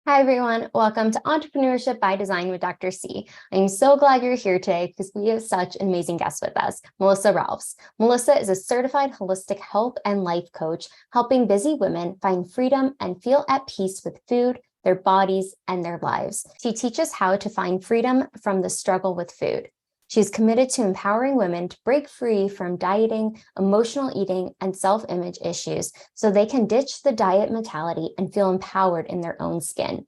Hi, everyone. Welcome to Entrepreneurship by Design with Dr. C. I'm so glad you're here today because we have such an amazing guest with us, Melissa Rohlfs. Melissa is a certified holistic health and life coach, helping busy women find freedom and feel at peace with food, their bodies, and their lives. She teaches how to find freedom from the struggle with food. She's committed to empowering women to break free from dieting, emotional eating, and self-image issues so they can ditch the diet mentality and feel empowered in their own skin.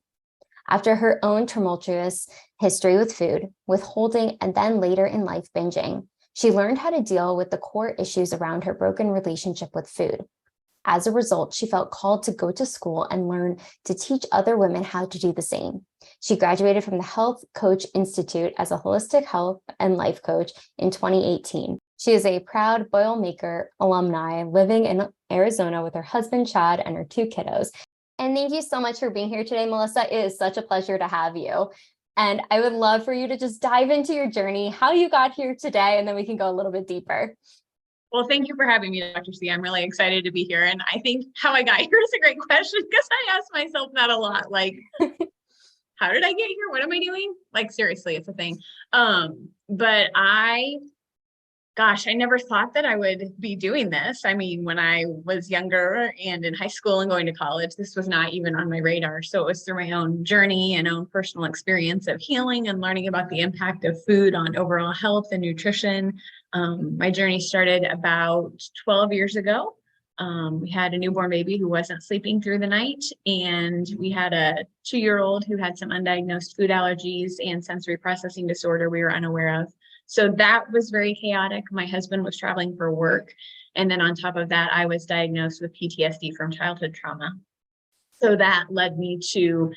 After her own tumultuous history with food, withholding, and then later in life binging, she learned how to deal with the core issues around her broken relationship with food. As a result, she felt called to go to school and learn to teach other women how to do the same. She graduated from the Health Coach Institute as a holistic health and life coach in 2018. She is a proud Boilermaker alumni living in Arizona with her husband, Chad, and her two kiddos. And thank you so much for being here today, Melissa. It is such a pleasure to have you. And I would love for you to just dive into your journey, how you got here today, and then we can go a little bit deeper. Well, thank you for having me, Dr. C. I'm really excited to be here. And I think how I got here is a great question because I ask myself that a lot. Like, how did I get here? What am I doing? Like, seriously, it's a thing. But I never thought that I would be doing this. I mean, when I was younger and in high school and going to college, this was not even on my radar. So it was through my own journey and own personal experience of healing and learning about the impact of food on overall health and nutrition. My journey started about 12 years ago. We had a newborn baby who wasn't sleeping through the night, and we had a 2-year-old who had some undiagnosed food allergies and sensory processing disorder we were unaware of. So that was very chaotic. My husband was traveling for work. And then on top of that, I was diagnosed with PTSD from childhood trauma. So that led me to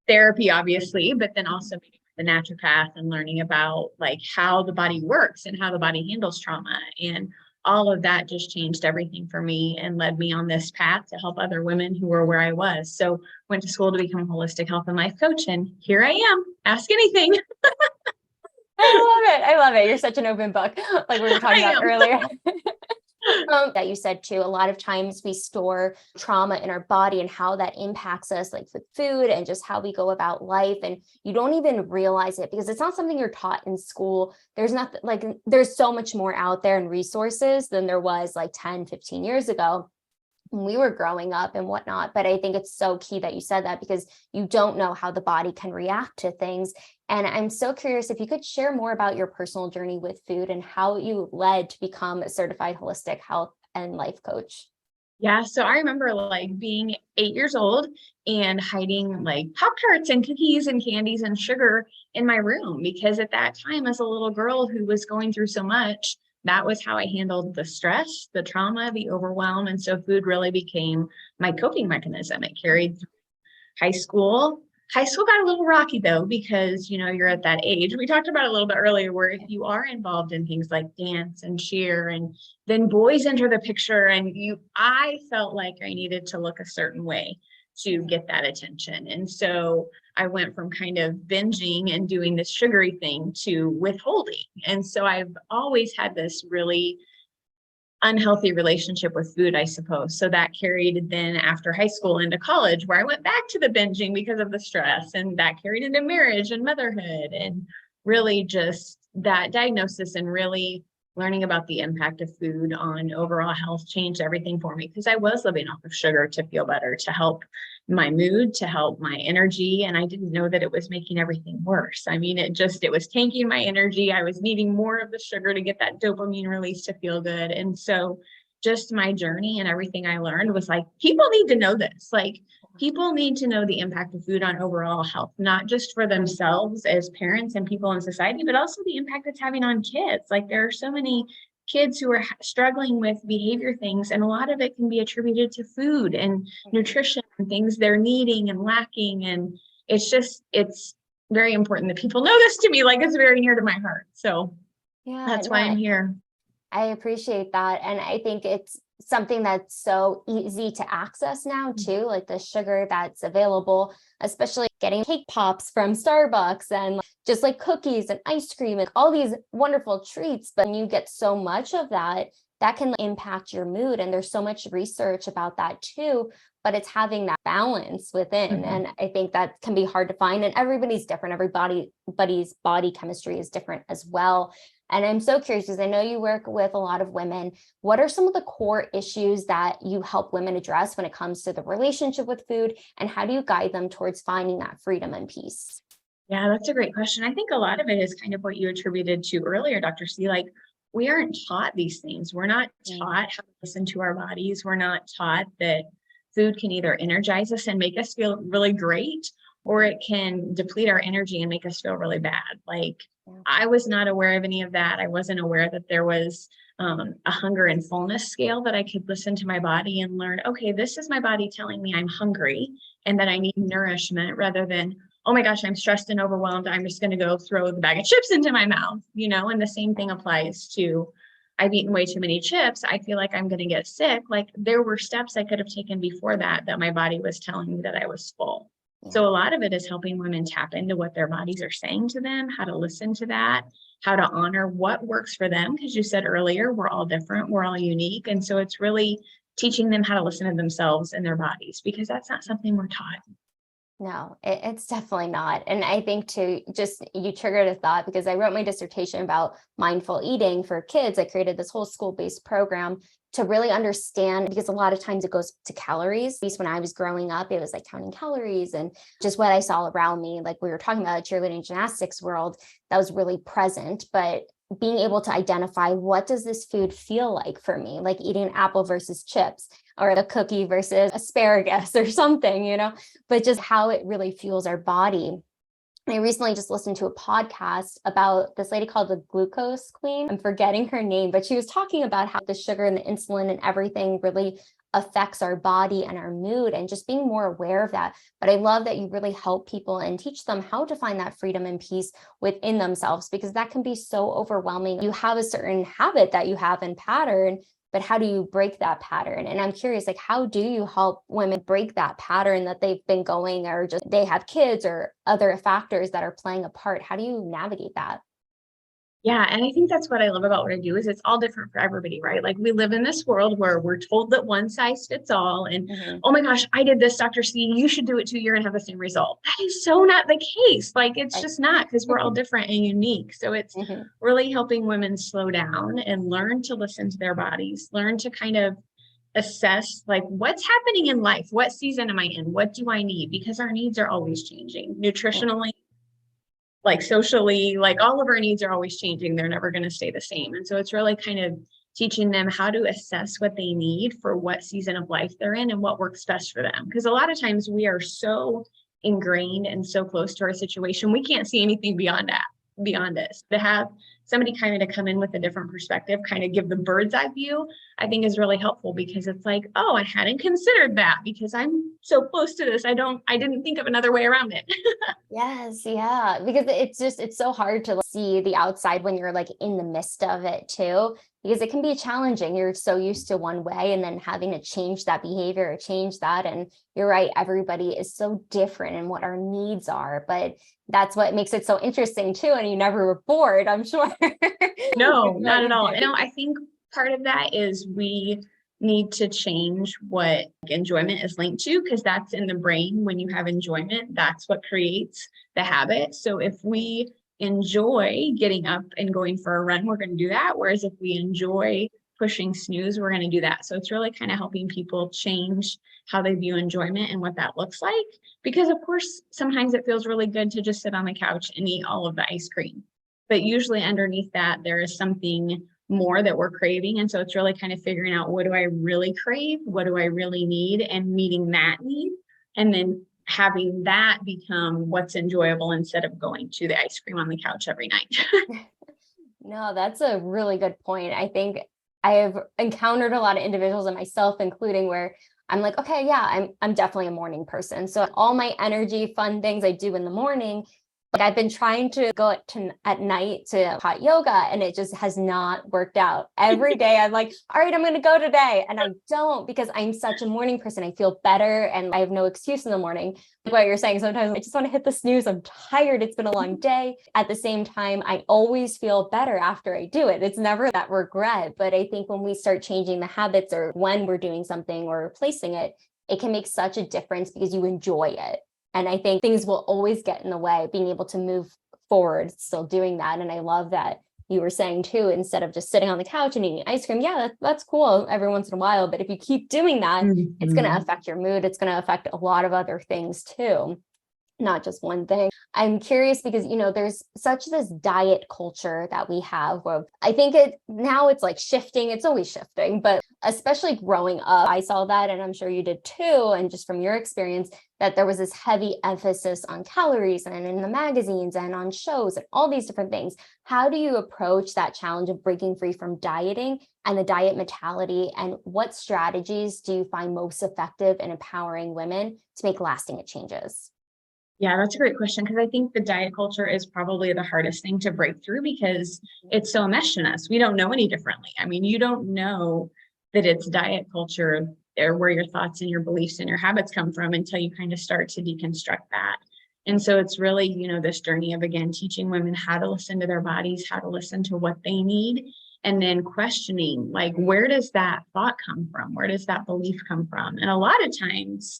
therapy, obviously, but then also meeting the naturopath and learning about like how the body works and how the body handles trauma. And all of that just changed everything for me and led me on this path to help other women who were where I was. So went to school to become a holistic health and life coach. And here I am. Ask anything. I love it. You're such an open book, like we were talking about earlier. That you said too, a lot of times we store trauma in our body and how that impacts us, like with food and just how we go about life. And you don't even realize it because it's not something you're taught in school. There's nothing like, there's so much more out there and resources than there was like 10, 15 years ago when we were growing up and whatnot. But I think it's so key that you said that because you don't know how the body can react to things. And I'm so curious if you could share more about your personal journey with food and how you led to become a certified holistic health and life coach. Yeah, so I remember like being 8 years old and hiding like Pop-Tarts and cookies and candies and sugar in my room because at that time, as a little girl who was going through so much, that was how I handled the stress, the trauma, the overwhelm. And so food really became my coping mechanism. It carried through high school. High school got a little rocky though, because, you know, you're at that age. We talked about it a little bit earlier, where if you are involved in things like dance and cheer, and then boys enter the picture, and I felt like I needed to look a certain way to get that attention. And so I went from kind of binging and doing this sugary thing to withholding. And so I've always had this really unhealthy relationship with food, I suppose. So that carried then after high school into college, where I went back to the binging because of the stress, and that carried into marriage and motherhood, and really just that diagnosis and really learning about the impact of food on overall health changed everything for me, because I was living off of sugar to feel better, to help my mood, to help my energy. And I didn't know that it was making everything worse. I mean, it was tanking my energy. I was needing more of the sugar to get that dopamine release to feel good. And so just my journey and everything I learned was like, people need to know this. Like, people need to know the impact of food on overall health, not just for themselves as parents and people in society, but also the impact it's having on kids. Like, there are so many kids who are struggling with behavior things, and a lot of it can be attributed to food and nutrition and things they're needing and lacking. And it's very important that people know this to me. Like, it's very near to my heart. So yeah, that's why I'm here. I appreciate that. And I think it's something that's so easy to access now too, like the sugar that's available, especially getting cake pops from Starbucks and just like cookies and ice cream and all these wonderful treats. But you get so much of that that can impact your mood. And there's so much research about that too, but it's having that balance within. And I think that can be hard to find, and everybody's different. Everybody's body chemistry is different as well. And I'm so curious, because I know you work with a lot of women. What are some of the core issues that you help women address when it comes to the relationship with food? And how do you guide them towards finding that freedom and peace? Yeah, that's a great question. I think a lot of it is kind of what you attributed to earlier, Dr. C. Like, we aren't taught these things. We're not taught how to listen to our bodies. We're not taught that food can either energize us and make us feel really great, or it can deplete our energy and make us feel really bad. Like, I was not aware of any of that. I wasn't aware that there was a hunger and fullness scale that I could listen to my body and learn, okay, this is my body telling me I'm hungry and that I need nourishment, rather than, oh my gosh, I'm stressed and overwhelmed, I'm just going to go throw the bag of chips into my mouth, and the same thing applies to, I've eaten way too many chips, I feel like I'm going to get sick. Like, there were steps I could have taken before that my body was telling me that I was full. So a lot of it is helping women tap into what their bodies are saying to them, how to listen to that, how to honor what works for them. Because you said earlier, we're all different, we're all unique. And so it's really teaching them how to listen to themselves and their bodies, because that's not something we're taught. No, it's definitely not. And I think you triggered a thought, because I wrote my dissertation about mindful eating for kids. I created this whole school-based program to really understand, because a lot of times it goes to calories. At least when I was growing up, it was like counting calories and just what I saw around me. Like we were talking about the cheerleading gymnastics world, that was really present, but being able to identify, what does this food feel like for me? Like eating an apple versus chips, or a cookie versus asparagus or something, but just how it really fuels our body. I recently just listened to a podcast about this lady called the Glucose Queen. I'm forgetting her name, but she was talking about how the sugar and the insulin and everything really affects our body and our mood, and just being more aware of that. But I love that you really help people and teach them how to find that freedom and peace within themselves, because that can be so overwhelming. You have a certain habit that you have in pattern, but how do you break that pattern? And I'm curious, like, how do you help women break that pattern that they've been going, or just they have kids or other factors that are playing a part? How do you navigate that? Yeah. And I think that's what I love about what I do, is it's all different for everybody, right? Like, we live in this world where we're told that one size fits all. And oh my gosh, I did this, Dr. C, you should do it too. You're going to have the same result. That is so not the case. Like, it's just not, because we're all different and unique. So it's really helping women slow down and learn to listen to their bodies, learn to kind of assess, like, what's happening in life? What season am I in? What do I need? Because our needs are always changing nutritionally, like socially, like all of our needs are always changing. They're never going to stay the same. And so it's really kind of teaching them how to assess what they need for what season of life they're in and what works best for them. Because a lot of times we are so ingrained and so close to our situation, we can't see anything beyond us. To have somebody kind of to come in with a different perspective, kind of give the bird's eye view, I think is really helpful, because it's like, oh, I hadn't considered that, because I'm so close to this. I didn't think of another way around it. Yes. Yeah. Because it's so hard to see the outside when you're like in the midst of it too, because it can be challenging. You're so used to one way, and then having to change that behavior or change that. And you're right, everybody is so different in what our needs are, but that's what makes it so interesting too. And you never were bored, I'm sure. No, not at all. I think part of that is we need to change what enjoyment is linked to, because that's in the brain. When you have enjoyment, that's what creates the habit. So if we enjoy getting up and going for a run, we're going to do that. Whereas if we enjoy pushing snooze, we're going to do that. So it's really kind of helping people change how they view enjoyment and what that looks like. Because of course, sometimes it feels really good to just sit on the couch and eat all of the ice cream. But usually underneath that, there is something more that we're craving. And so it's really kind of figuring out, what do I really crave? What do I really need? And meeting that need. And then having that become what's enjoyable, instead of going to the ice cream on the couch every night. No, that's a really good point. I think I have encountered a lot of individuals, and myself including, where I'm like, okay, yeah, I'm definitely a morning person. So all my energy, fun things I do in the morning, I've been trying to go at night to hot yoga and it just has not worked out. Every day I'm like, all right, I'm going to go today. And I don't, because I'm such a morning person. I feel better and I have no excuse in the morning. Like what you're saying, sometimes I just want to hit the snooze. I'm tired. It's been a long day. At the same time, I always feel better after I do it. It's never that regret. But I think when we start changing the habits or when we're doing something or replacing it, it can make such a difference because you enjoy it. And I think things will always get in the way, being able to move forward, still doing that. And I love that you were saying too, instead of just sitting on the couch and eating ice cream, yeah, that's cool every once in a while. But if you keep doing that, it's going to affect your mood. It's going to affect a lot of other things too, not just one thing. I'm curious because, there's such this diet culture that we have where I think now it's like shifting. It's always shifting, but especially growing up, I saw that, and I'm sure you did too. And just from your experience, that there was this heavy emphasis on calories and in the magazines and on shows and all these different things. How do you approach that challenge of breaking free from dieting and the diet mentality? And what strategies do you find most effective in empowering women to make lasting changes? Yeah, that's a great question, because I think the diet culture is probably the hardest thing to break through because it's so enmeshed in us. We don't know any differently. I mean, you don't know that it's diet culture or where your thoughts and your beliefs and your habits come from until you kind of start to deconstruct that. And so it's really, this journey of, again, teaching women how to listen to their bodies, how to listen to what they need, and then questioning, like, where does that thought come from? Where does that belief come from? And a lot of times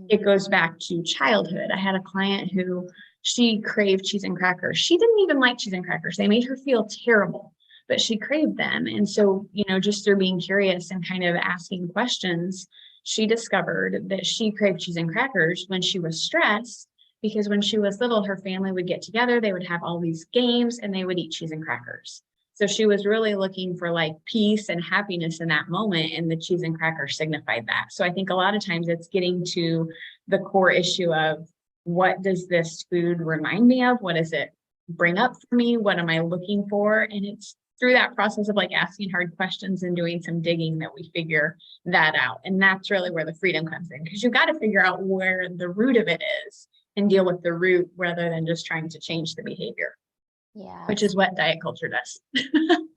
it goes back to childhood. I had a client who she craved cheese and crackers. She didn't even like cheese and crackers. They made her feel terrible, but she craved them. And so, just through being curious and kind of asking questions, she discovered that she craved cheese and crackers when she was stressed, because when she was little, her family would get together, they would have all these games and they would eat cheese and crackers. So she was really looking for like peace and happiness in that moment, and the cheese and crackers signified that. So I think a lot of times it's getting to the core issue of, what does this food remind me of? What does it bring up for me? What am I looking for? And it's through that process of like asking hard questions and doing some digging that we figure that out. And that's really where the freedom comes in, because you've got to figure out where the root of it is and deal with the root rather than just trying to change the behavior. Yeah. Which is what diet culture does.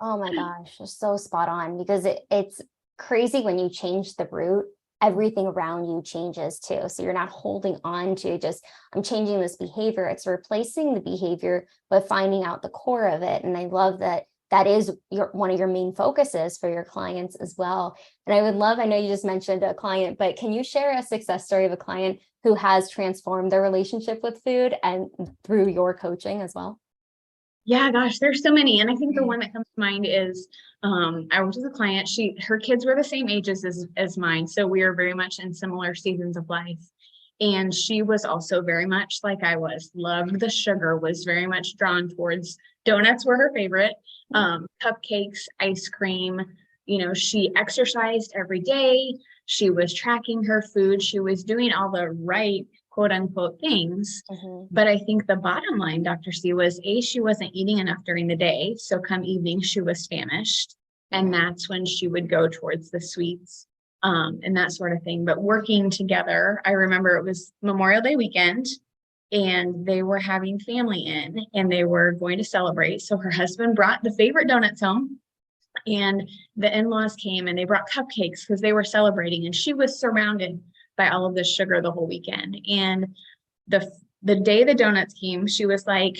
Oh my gosh, you're so spot on, because it's crazy when you change the root, everything around you changes too. So you're not holding on to just, I'm changing this behavior. It's replacing the behavior, but finding out the core of it. And I love that is one of your main focuses for your clients as well. And I would love, I know you just mentioned a client, but can you share a success story of a client who has transformed their relationship with food and through your coaching as well? Yeah, gosh, there's so many. And I think the one that comes to mind is, I was with a client, her kids were the same ages as mine. So we are very much in similar seasons of life. And she was also very much like I was, loved the sugar, was very much drawn towards donuts were her favorite, cupcakes, ice cream. She exercised every day. She was tracking her food. She was doing all the right quote unquote things. But I think the bottom line, Dr. C, was she wasn't eating enough during the day. So come evening, she was famished. And that's when she would go towards the sweets and that sort of thing. But working together, I remember it was Memorial Day weekend and they were having family in and they were going to celebrate. So her husband brought the favorite donuts home. And the in-laws came and they brought cupcakes because they were celebrating. And she was surrounded by all of this sugar the whole weekend. And the day the donuts came, she was like,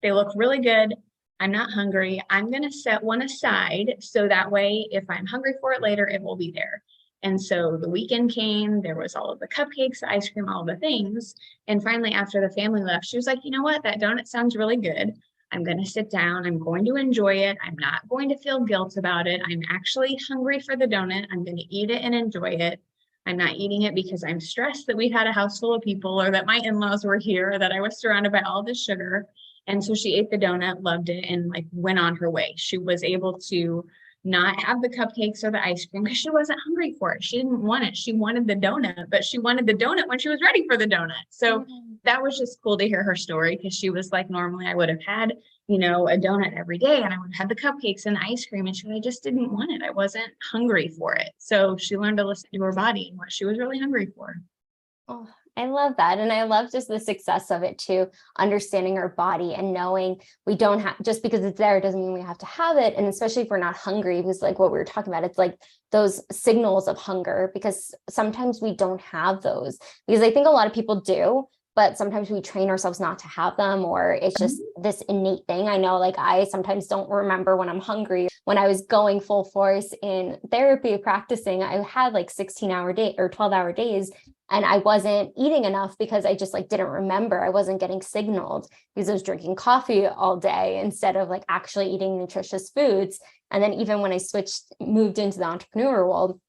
they look really good. I'm not hungry. I'm going to set one aside so that way if I'm hungry for it later, it will be there. And so the weekend came, there was all of the cupcakes, the ice cream, all the things. And finally, after the family left, she was like, you know what? That donut sounds really good. I'm going to sit down. I'm going to enjoy it. I'm not going to feel guilt about it. I'm actually hungry for the donut. I'm going to eat it and enjoy it. I'm not eating it because I'm stressed that we've had a house full of people or that my in-laws were here or that I was surrounded by all this sugar. And so she ate the donut, loved it, and like went on her way. She was able to not have the cupcakes or the ice cream because she wasn't hungry for it. She didn't want it. She wanted the donut, but she wanted the donut when she was ready for the donut. So that was just cool to hear her story, because she was like, normally I would have had, a donut every day and I would have had the cupcakes and the ice cream. And I just didn't want it. I wasn't hungry for it. So she learned to listen to her body and what she was really hungry for. Oh, I love that. And I love just the success of it too, understanding our body and knowing we don't have, just because it's there doesn't mean we have to have it. And especially if we're not hungry, because like what we were talking about, it's like those signals of hunger, because sometimes we don't have those, because I think a lot of people do, but sometimes we train ourselves not to have them, or it's just this innate thing. I know, like, I sometimes don't remember when I'm hungry. When I was going full force in therapy practicing, I had like 16-hour day or 12-hour days, and I wasn't eating enough because I just like didn't remember. I wasn't getting signaled because I was drinking coffee all day instead of like actually eating nutritious foods. And then even when I moved into the entrepreneur world,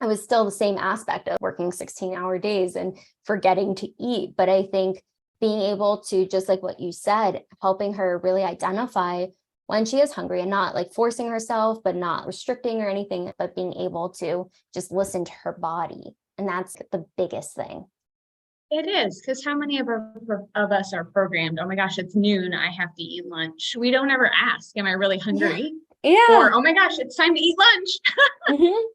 it was still the same aspect of working 16-hour days and forgetting to eat. But I think being able to, just like what you said, helping her really identify when she is hungry and not like forcing herself, but not restricting or anything, but being able to just listen to her body. And that's the biggest thing. It is, because how many of us are programmed? Oh my gosh, it's noon, I have to eat lunch. We don't ever ask, am I really hungry? Yeah. Or, oh my gosh, it's time to eat lunch. Mm-hmm.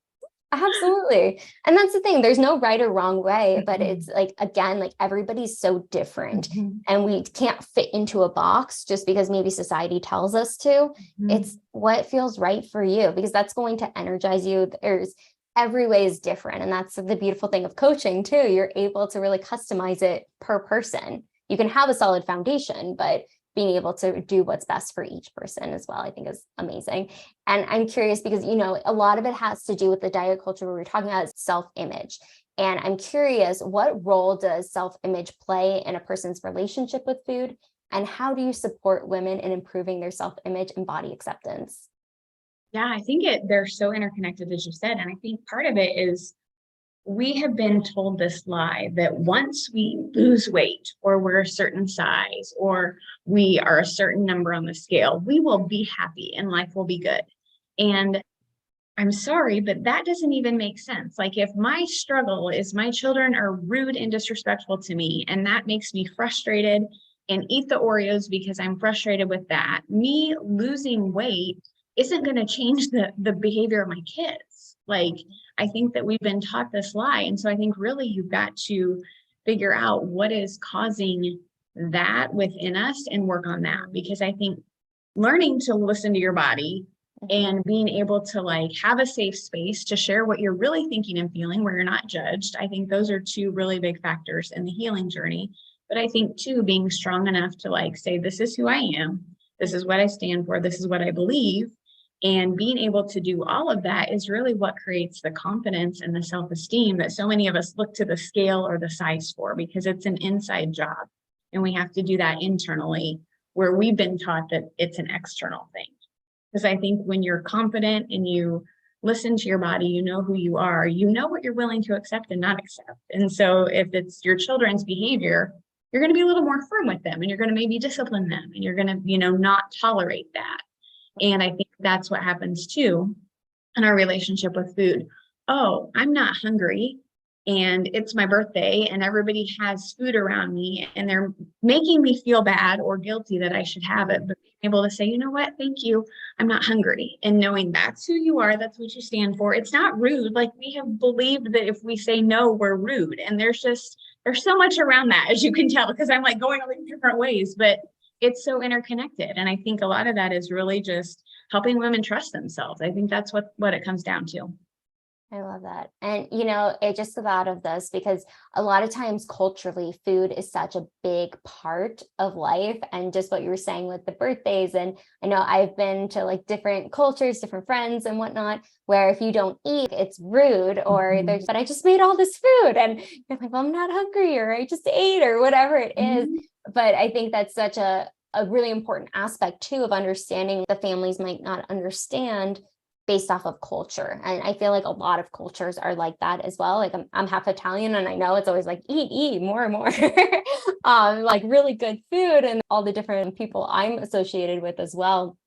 Absolutely. And that's the thing. There's no right or wrong way, but it's like, again, like everybody's so different and we can't fit into a box just because maybe society tells us to. It's what feels right for you, because that's going to energize you. There's every way is different. And that's the beautiful thing of coaching too. You're able to really customize it per person. You can have a solid foundation, but being able to do what's best for each person as well, I think is amazing. And I'm curious because, you know, a lot of it has to do with the diet culture where we're talking about self-image. And I'm curious, what role does self-image play in a person's relationship with food? And how do you support women in improving their self-image and body acceptance? Yeah, I think they're so interconnected, as you said. And I think part of it is we have been told this lie that once we lose weight or we're a certain size or we are a certain number on the scale, we will be happy and life will be good. And I'm sorry, but that doesn't even make sense. Like, if my struggle is my children are rude and disrespectful to me, and that makes me frustrated and eat the Oreos because I'm frustrated with that, me losing weight isn't going to change the behavior of my kids. Like, I think that we've been taught this lie. And so I think really you've got to figure out what is causing that within us and work on that. Because I think learning to listen to your body and being able to like have a safe space to share what you're really thinking and feeling where you're not judged. I think those are two really big factors in the healing journey. But I think too, being strong enough to like say, this is who I am. This is what I stand for. This is what I believe. And being able to do all of that is really what creates the confidence and the self-esteem that so many of us look to the scale or the size for, because it's an inside job. And we have to do that internally, where we've been taught that it's an external thing. Because I think when you're confident and you listen to your body, you know who you are, you know what you're willing to accept and not accept. And so if it's your children's behavior, you're going to be a little more firm with them, and you're going to maybe discipline them, and you're going to, not tolerate that. And I think that's what happens too in our relationship with food. Oh, I'm not hungry and it's my birthday and everybody has food around me and they're making me feel bad or guilty that I should have it, but being able to say, you know what, thank you, I'm not hungry. And knowing that's who you are, that's what you stand for. It's not rude. Like, we have believed that if we say no, we're rude. And there's so much around that, as you can tell, because I'm like going all these different ways, but it's so interconnected. And I think a lot of that is really just helping women trust themselves. I think that's what it comes down to. I love that. And, it just thought of this because a lot of times culturally, food is such a big part of life. And just what you were saying with the birthdays. And I know I've been to like different cultures, different friends and whatnot, where if you don't eat, it's rude, or there's, but I just made all this food and you're like, well, I'm not hungry, or I just ate, or whatever it is. But I think that's such a really important aspect too of understanding the families might not understand based off of culture. And I feel like a lot of cultures are like that as well. Like I'm half Italian, and I know it's always like eat more and more, like really good food, and all the different people I'm associated with as well.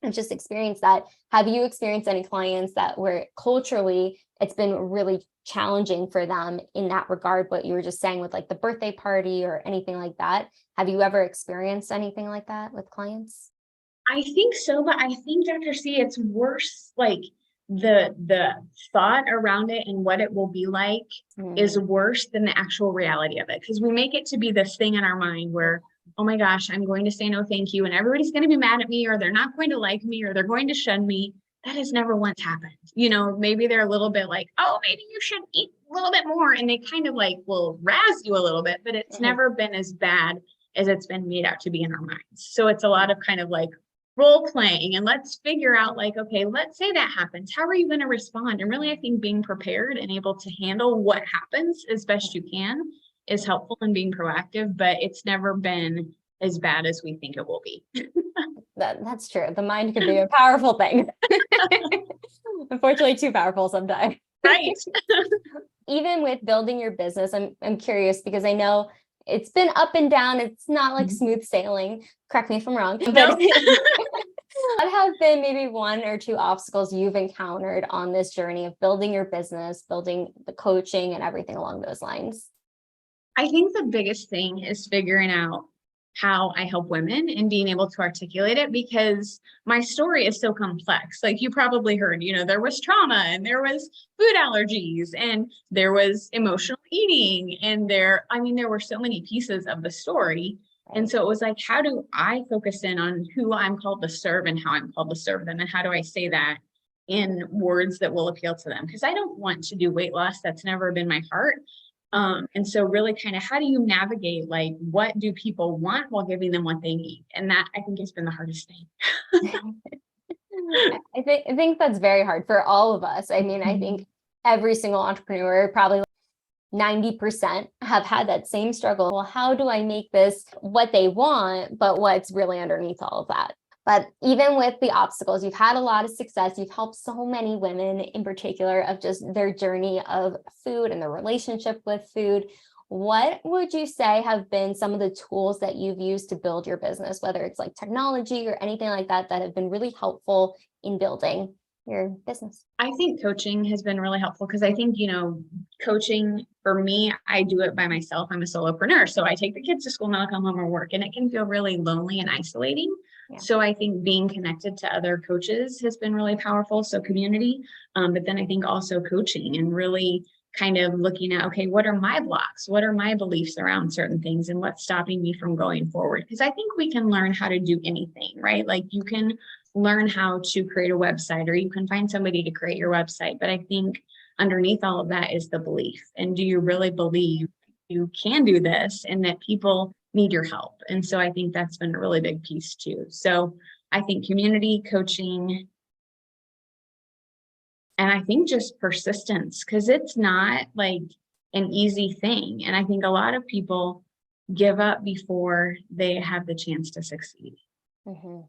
I've just experienced that. Have you experienced any clients that where culturally it's been really challenging for them in that regard? What you were just saying with like the birthday party or anything like that. Have you ever experienced anything like that with clients? I think so, but I think, Dr. C, it's worse. Like, the thought around it and what it will be like is worse than the actual reality of it. Because we make it to be this thing in our mind where, oh my gosh, I'm going to say no thank you, and everybody's going to be mad at me, or they're not going to like me, or they're going to shun me. That has never once happened. You know, maybe they're a little bit like, oh, maybe you should eat a little bit more. And they kind of like will razz you a little bit, but it's never been as bad as it's been made out to be in our minds. So it's a lot of kind of like role playing, and let's figure out like, okay, let's say that happens. How are you going to respond? And really, I think being prepared and able to handle what happens as best you can is helpful in being proactive, but it's never been as bad as we think it will be. That's true. The mind can be a powerful thing. Unfortunately, too powerful sometimes. Right. Even with building your business, I'm curious because I know it's been up and down. It's not like smooth sailing. Correct me if I'm wrong. No. What have been maybe one or two obstacles you've encountered on this journey of building your business, building the coaching and everything along those lines? I think the biggest thing is figuring out how I help women and being able to articulate it, because my story is so complex. Like you probably heard, you know, there was trauma and there was food allergies and there was emotional eating and there were so many pieces of the story. And so it was like, how do I focus in on who I'm called to serve and how I'm called to serve them? And how do I say that in words that will appeal to them? Because I don't want to do weight loss. That's never been my heart. And so really kind of how do you navigate, like, what do people want while giving them what they need? And that I think has been the hardest thing. I think that's very hard for all of us. I mean, I think every single entrepreneur, probably 90% have had that same struggle. Well, how do I make this what they want, but what's really underneath all of that? But even with the obstacles, you've had a lot of success. You've helped so many women in particular of just their journey of food and their relationship with food. What would you say have been some of the tools that you've used to build your business, whether it's like technology or anything like that, that have been really helpful in building your business? I think coaching has been really helpful because I think, you know, coaching for me, I do it by myself. I'm a solopreneur. So I take the kids to school and I'll come home and work, and it can feel really lonely and isolating. Yeah. So I think being connected to other coaches has been really powerful. So community, but then I think also coaching and really kind of looking at, okay, what are my blocks? What are my beliefs around certain things and what's stopping me from going forward? Because I think we can learn how to do anything, right? Like you can learn how to create a website, or you can find somebody to create your website. But I think underneath all of that is the belief. And do you really believe you can do this and that people need your help? And so I think that's been a really big piece too. So I think community, coaching, and I think just persistence, because it's not like an easy thing. And I think a lot of people give up before they have the chance to succeed. Mm-hmm.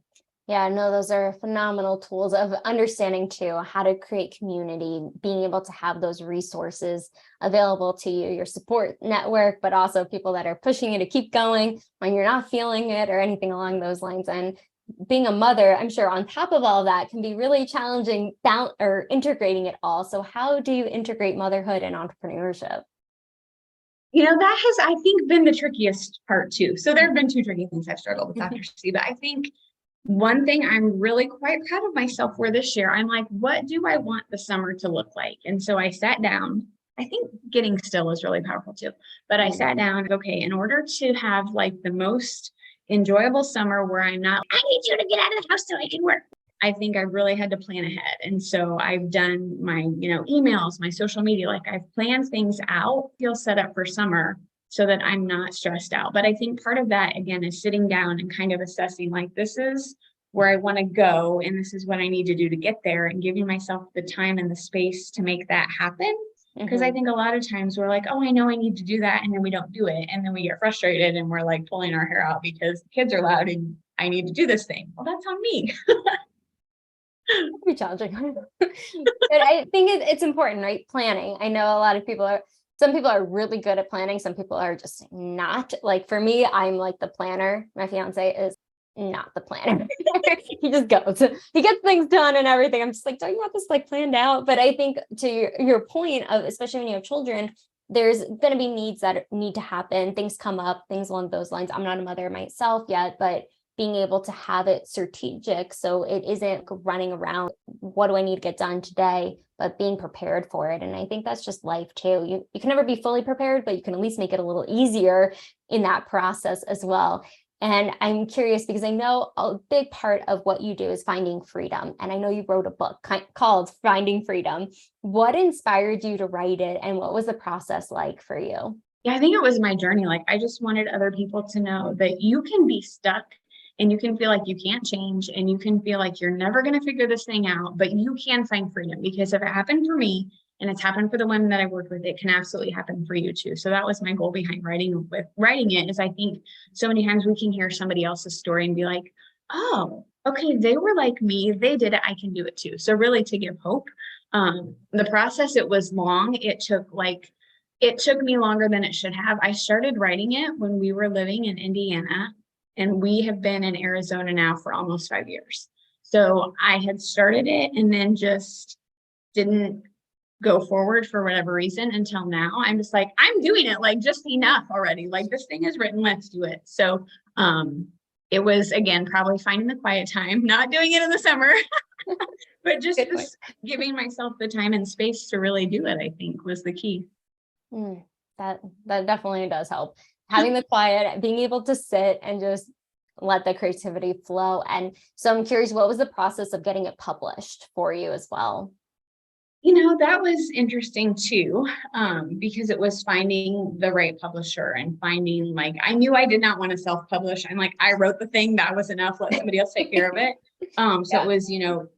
Yeah, no, those are phenomenal tools of understanding too, how to create community, being able to have those resources available to you, your support network, but also people that are pushing you to keep going when you're not feeling it or anything along those lines. And being a mother, I'm sure on top of all of that can be really challenging or integrating it all. So how do you integrate motherhood and entrepreneurship? You know, that has, I think, been the trickiest part too. So there have been two tricky things I've struggled with Dr. C, but I think one thing I'm really quite proud of myself for this year, I'm like, what do I want the summer to look like? And so I sat down. I think getting still is really powerful too. But I sat down, okay, in order to have like the most enjoyable summer where I'm not, I need you to get out of the house so I can work. I think I really had to plan ahead. And so I've done my, emails, my social media, like I've planned things out, feel set up for summer so that I'm not stressed out. But I think part of that, again, is sitting down and kind of assessing, like, this is where I want to go, and this is what I need to do to get there, and giving myself the time and the space to make that happen. Because I think a lot of times we're like, oh, I know I need to do that, and then we don't do it. And then we get frustrated and we're like pulling our hair out because the kids are loud and I need to do this thing. Well, that's on me. It'd be challenging. But I think it's important, right? Planning. I know a lot of people some people are really good at planning. Some people are just not. Like for me, I'm like the planner. My fiance is not the planner. He just goes. He gets things done and everything. I'm just like, don't you want this like planned out? But I think to your point of, especially when you have children, there's going to be needs that need to happen. Things come up, things along those lines. I'm not a mother myself yet, but being able to have it strategic. So it isn't running around, what do I need to get done today, but being prepared for it. And I think that's just life too. You can never be fully prepared, but you can at least make it a little easier in that process as well. And I'm curious because I know a big part of what you do is finding freedom. And I know you wrote a book called Finding Freedom. What inspired you to write it? And what was the process like for you? Yeah, I think it was my journey. Like, I just wanted other people to know that you can be stuck and you can feel like you can't change and you can feel like you're never going to figure this thing out, but you can find freedom, because if it happened for me and it's happened for the women that I worked with, it can absolutely happen for you too. So that was my goal behind writing it, is I think so many times we can hear somebody else's story and be like, oh, okay, they were like me, they did it, I can do it too. So really to give hope. The process, it was long. It took me longer than it should have. I started writing it when we were living in Indiana, and we have been in Arizona now for almost 5 years. So I had started it and then just didn't go forward for whatever reason until now. I'm just like, I'm doing it, like, just enough already. Like, this thing is written, let's do it. So it was, again, probably finding the quiet time, not doing it in the summer, but just giving myself the time and space to really do it, I think was the key. That definitely does help. Having the quiet, being able to sit and just let the creativity flow. And so I'm curious, what was the process of getting it published for you as well? That was interesting too, because it was finding the right publisher and finding, like, I knew I did not want to self-publish. I'm like, I wrote the thing, that was enough, let somebody else take care of it. So it was,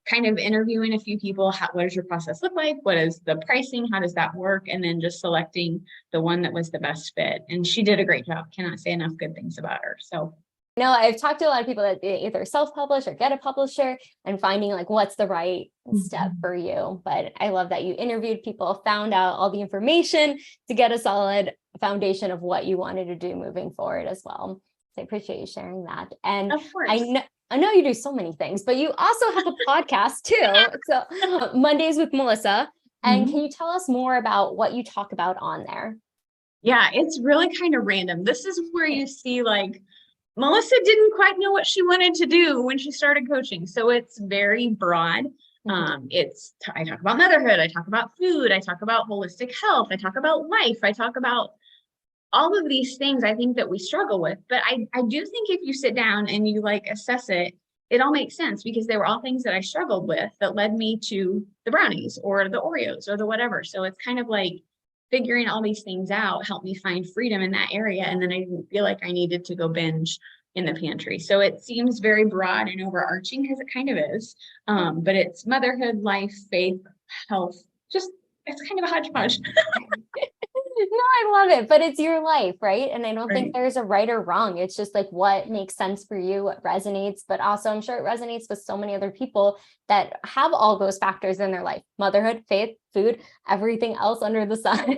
kind of interviewing a few people. What does your process look like? What is the pricing? How does that work? And then just selecting the one that was the best fit. And she did a great job. Cannot say enough good things about her. So no, I've talked to a lot of people that either self-publish or get a publisher and finding like what's the right step for you. But I love that you interviewed people, found out all the information to get a solid foundation of what you wanted to do moving forward as well. So I appreciate you sharing that. And of course. I know you do so many things, but you also have a podcast too. So Mondays with Melissa. And can you tell us more about what you talk about on there? Yeah, it's really kind of random. This is where you see, like, Melissa didn't quite know what she wanted to do when she started coaching. So it's very broad. I talk about motherhood. I talk about food. I talk about holistic health. I talk about life. I talk about all of these things I think that we struggle with. But I do think if you sit down and you assess it, it all makes sense, because they were all things that I struggled with that led me to the brownies or the Oreos or the whatever. So it's kind of like figuring all these things out helped me find freedom in that area. And then I didn't feel like I needed to go binge in the pantry. So it seems very broad and overarching, because it kind of is. But it's motherhood, life, faith, health, it's kind of a hodgepodge. No, I love it, but it's your life, right? And I don't think there's a right or wrong. It's just like what makes sense for you, what resonates, but also I'm sure it resonates with so many other people that have all those factors in their life: motherhood, faith, food, everything else under the sun.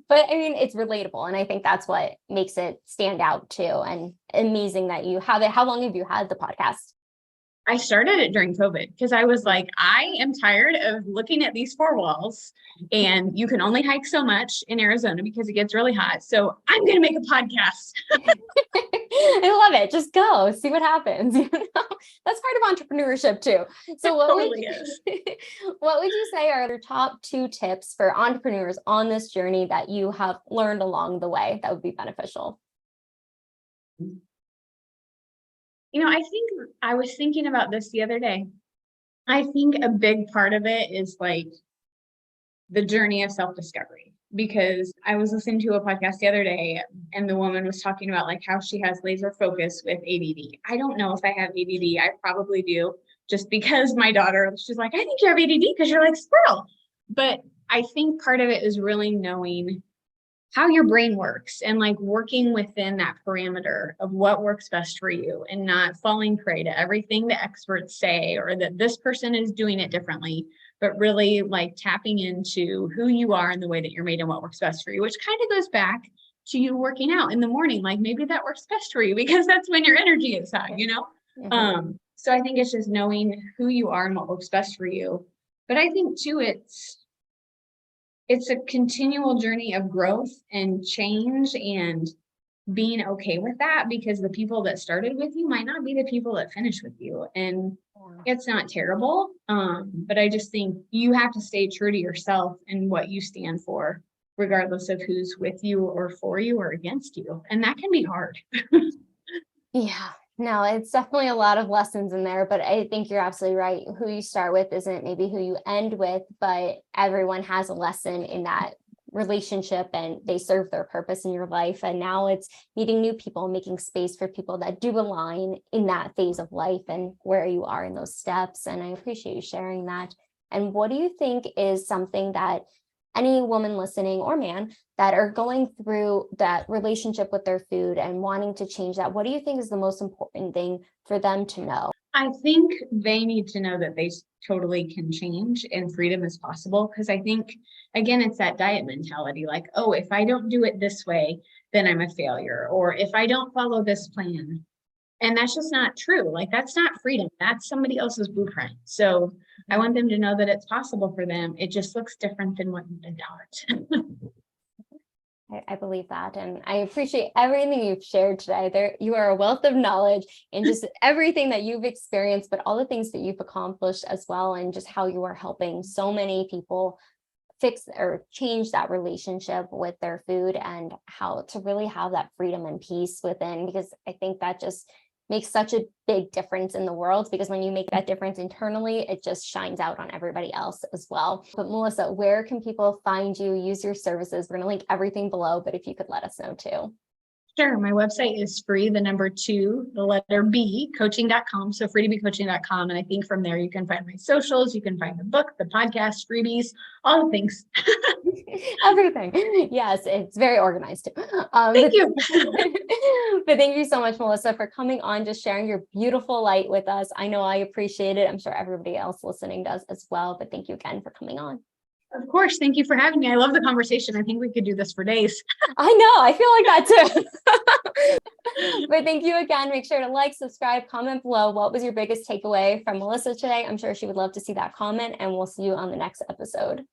But I mean, it's relatable. And I think that's what makes it stand out too. And amazing that you have it. How long have you had the podcast? I started it during COVID because I was like, I am tired of looking at these four walls, and you can only hike so much in Arizona because it gets really hot. So I'm going to make a podcast. I love it. Just go see what happens. That's part of entrepreneurship too. So what would you say are your top 2 tips for entrepreneurs on this journey that you have learned along the way that would be beneficial? I think I was thinking about this the other day. I think a big part of it is the journey of self-discovery, because I was listening to a podcast the other day and the woman was talking about how she has laser focus with ADD. I don't know if I have ADD. I probably do, just because my daughter, she's like, I think you have ADD because you're like squirrel. But I think part of it is really knowing how your brain works and working within that parameter of what works best for you, and not falling prey to everything the experts say or that this person is doing it differently, but really tapping into who you are and the way that you're made and what works best for you, which kind of goes back to you working out in the morning. Maybe that works best for you because that's when your energy is high, So I think it's just knowing who you are and what works best for you. But I think too, it's a continual journey of growth and change and being okay with that, because the people that started with you might not be the people that finish with you. And it's not terrible. But I just think you have to stay true to yourself and what you stand for, regardless of who's with you or for you or against you. And that can be hard. Yeah, no, it's definitely a lot of lessons in there, but I think you're absolutely right. Who you start with isn't maybe who you end with, but everyone has a lesson in that relationship and they serve their purpose in your life. And now it's meeting new people, making space for people that do align in that phase of life and where you are in those steps. And I appreciate you sharing that. And what do you think is something that any woman listening or man that are going through that relationship with their food and wanting to change that, what do you think is the most important thing for them to know? I think they need to know that they totally can change and freedom is possible. Because I think, again, it's that diet mentality, like, oh, if I don't do it this way, then I'm a failure. Or if I don't follow this plan. And that's just not true. Like, that's not freedom. That's somebody else's blueprint. So I want them to know that it's possible for them. It just looks different than what you've been taught. I believe that. And I appreciate everything you've shared today. You are a wealth of knowledge and just everything that you've experienced, but all the things that you've accomplished as well, and just how you are helping so many people fix or change that relationship with their food and how to really have that freedom and peace within, because I think that just makes such a big difference in the world, because when you make that difference internally, it just shines out on everybody else as well. But Melissa, where can people find you, use your services? We're going to link everything below, but if you could let us know too. Sure. My website is free, the number 2, the letter B, coaching.com. So freetobecoaching.com. And I think from there, you can find my socials, you can find the book, the podcast, freebies, all the things. Everything. Yes, it's very organized too. Thank you. But thank you so much, Melissa, for coming on, just sharing your beautiful light with us. I know I appreciate it. I'm sure everybody else listening does as well. But thank you again for coming on. Of course. Thank you for having me. I love the conversation. I think we could do this for days. I know. I feel like that too. But thank you again. Make sure to like, subscribe, comment below. What was your biggest takeaway from Melissa today? I'm sure she would love to see that comment, and we'll see you on the next episode.